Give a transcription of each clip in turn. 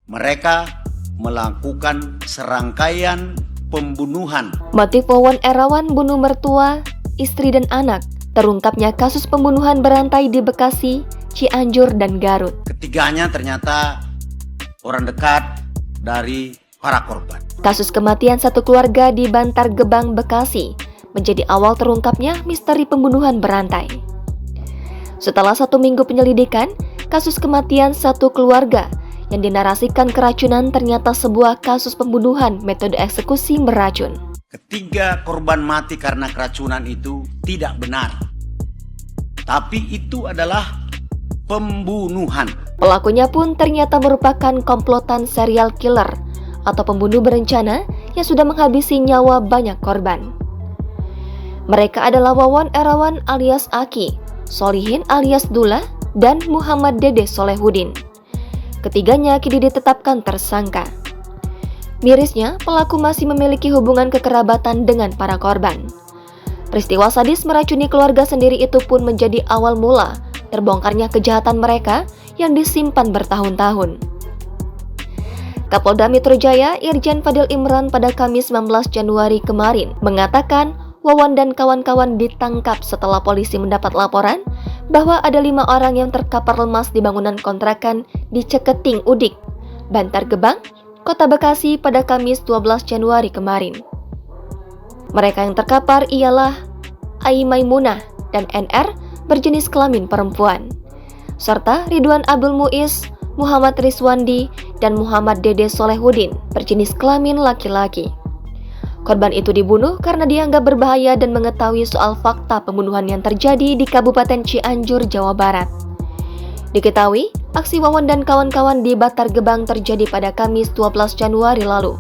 Mereka melakukan serangkaian pembunuhan. Motif Wawon Erawan bunuh mertua, istri dan anak. Terungkapnya kasus pembunuhan berantai di Bekasi, Cianjur, dan Garut. Ketiganya ternyata orang dekat dari para korban. Kasus kematian satu keluarga di Bantar Gebang, Bekasi menjadi awal terungkapnya misteri pembunuhan berantai. Setelah 1 minggu penyelidikan, kasus kematian satu keluarga yang dinarasikan keracunan ternyata sebuah kasus pembunuhan metode eksekusi beracun. Ketiga korban mati karena keracunan itu tidak benar. Tapi itu adalah pembunuhan. Pelakunya pun ternyata merupakan komplotan serial killer atau pembunuh berencana yang sudah menghabisi nyawa banyak korban. Mereka adalah Wawon Erawan alias Aki, Solihin alias Dullah, dan Muhammad Dede Solehudin. Ketiganya kini ditetapkan tersangka. Mirisnya, pelaku masih memiliki hubungan kekerabatan dengan para korban. Peristiwa sadis meracuni keluarga sendiri itu pun menjadi awal mula terbongkarnya kejahatan mereka yang disimpan bertahun-tahun. Kapolda Metro Jaya Irjen Fadil Imran pada Kamis 19 Januari kemarin mengatakan Wawon dan kawan-kawan ditangkap setelah polisi mendapat laporan bahwa ada 5 orang yang terkapar lemas di bangunan kontrakan di Ceketing Udik, Bantar Gebang, Kota Bekasi pada Kamis 12 Januari kemarin. Mereka yang terkapar ialah Ai Maimunah dan NR berjenis kelamin perempuan, serta Ridwan Abdul Muiz, Muhammad Riswandi, dan Muhammad Dede Solehudin berjenis kelamin laki-laki. Korban itu dibunuh karena dianggap berbahaya dan mengetahui soal fakta pembunuhan yang terjadi di Kabupaten Cianjur, Jawa Barat. Diketahui, aksi Wawon dan kawan-kawan di Bantar Gebang terjadi pada Kamis 12 Januari lalu.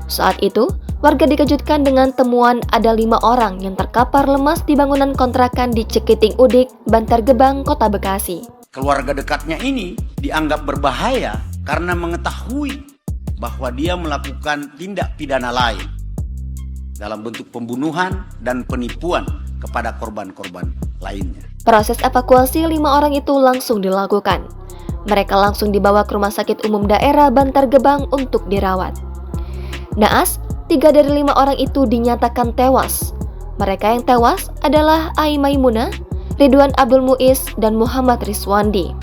Saat itu, warga dikejutkan dengan temuan ada 5 orang yang terkapar lemas di bangunan kontrakan di Ceketing Udik, Bantar Gebang, Kota Bekasi. Keluarga dekatnya ini dianggap berbahaya karena mengetahui bahwa dia melakukan tindak pidana lain dalam bentuk pembunuhan dan penipuan kepada korban-korban lainnya. Proses evakuasi 5 orang itu langsung dilakukan. Mereka langsung dibawa ke Rumah Sakit Umum Daerah Bantar Gebang untuk dirawat. Naas, 3 dari 5 orang itu dinyatakan tewas. Mereka yang tewas adalah Ai Maimunah, Ridwan Abdul Muiz, dan Muhammad Riswandi.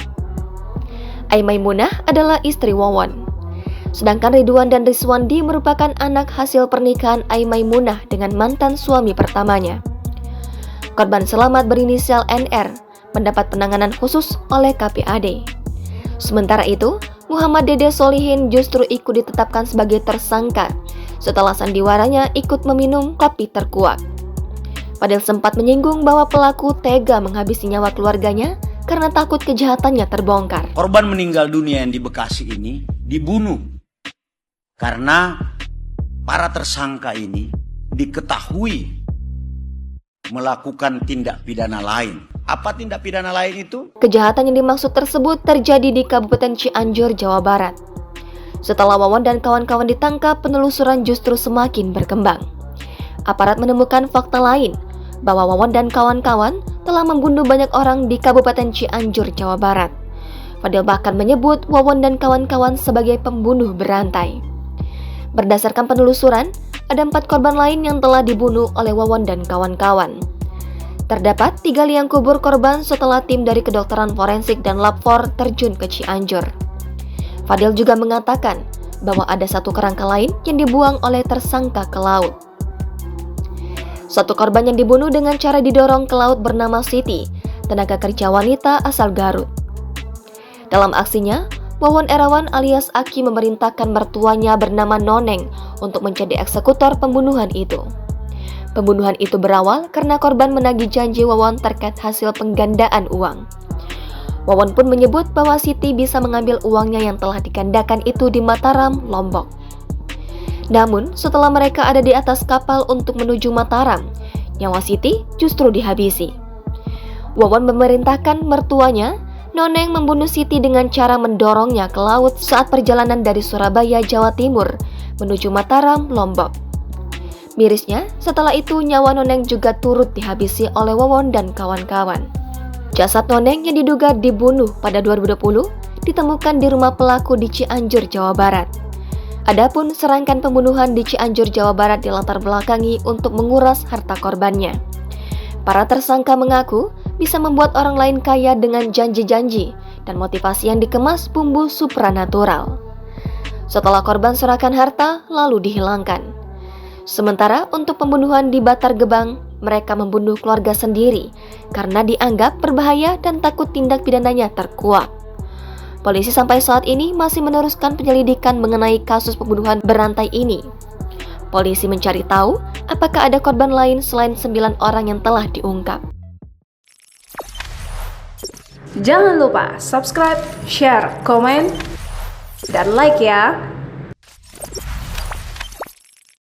Ai Maimunah adalah istri Wawon. Sedangkan Ridwan dan Riswandi merupakan anak hasil pernikahan Ai Maimunah dengan mantan suami pertamanya. Korban selamat berinisial NR mendapat penanganan khusus oleh KPAD. Sementara itu, Muhammad Dede Solihin justru ikut ditetapkan sebagai tersangka setelah sandiwaranya ikut meminum kopi terkuak. Fadil sempat menyinggung bahwa pelaku tega menghabisi nyawa keluarganya karena takut kejahatannya terbongkar. Korban meninggal dunia yang di Bekasi ini dibunuh karena para tersangka ini diketahui melakukan tindak pidana lain. Apa tindak pidana lain itu? Kejahatan yang dimaksud tersebut terjadi di Kabupaten Cianjur, Jawa Barat. Setelah Wawon dan kawan-kawan ditangkap, penelusuran justru semakin berkembang. Aparat menemukan fakta lain bahwa Wawon dan kawan-kawan telah membunuh banyak orang di Kabupaten Cianjur, Jawa Barat. Fadil bahkan menyebut Wawon dan kawan-kawan sebagai pembunuh berantai. Berdasarkan penelusuran, ada 4 korban lain yang telah dibunuh oleh Wawon dan kawan-kawan. Terdapat 3 liang kubur korban setelah tim dari kedokteran forensik dan Lab4 terjun ke Cianjur. Fadil juga mengatakan bahwa ada 1 kerangka lain yang dibuang oleh tersangka ke laut. 1 korban yang dibunuh dengan cara didorong ke laut bernama Siti, tenaga kerja wanita asal Garut. Dalam aksinya, Wawon Erawan alias Aki memerintahkan mertuanya bernama Noneng untuk menjadi eksekutor pembunuhan itu. Pembunuhan itu berawal karena korban menagih janji Wawon terkait hasil penggandaan uang. Wawon pun menyebut bahwa Siti bisa mengambil uangnya yang telah digandakan itu di Mataram, Lombok. Namun, setelah mereka ada di atas kapal untuk menuju Mataram, nyawa Siti justru dihabisi. Wawon memerintahkan mertuanya Noneng membunuh Siti dengan cara mendorongnya ke laut saat perjalanan dari Surabaya, Jawa Timur menuju Mataram, Lombok. Mirisnya, setelah itu nyawa Noneng juga turut dihabisi oleh Wawon dan kawan-kawan. Jasad Noneng yang diduga dibunuh pada 2020 ditemukan di rumah pelaku di Cianjur, Jawa Barat. Adapun serangkaian pembunuhan di Cianjur, Jawa Barat dilatar belakangi untuk menguras harta korbannya. Para tersangka mengaku bisa membuat orang lain kaya dengan janji-janji dan motivasi yang dikemas bumbu supranatural. Setelah korban serahkan harta, lalu dihilangkan. Sementara untuk pembunuhan di Bantar Gebang, mereka membunuh keluarga sendiri karena dianggap berbahaya dan takut tindak pidananya terkuak. Polisi sampai saat ini masih meneruskan penyelidikan mengenai kasus pembunuhan berantai ini. Polisi mencari tahu apakah ada korban lain selain 9 orang yang telah diungkap. Jangan lupa subscribe, share, komen, dan like ya.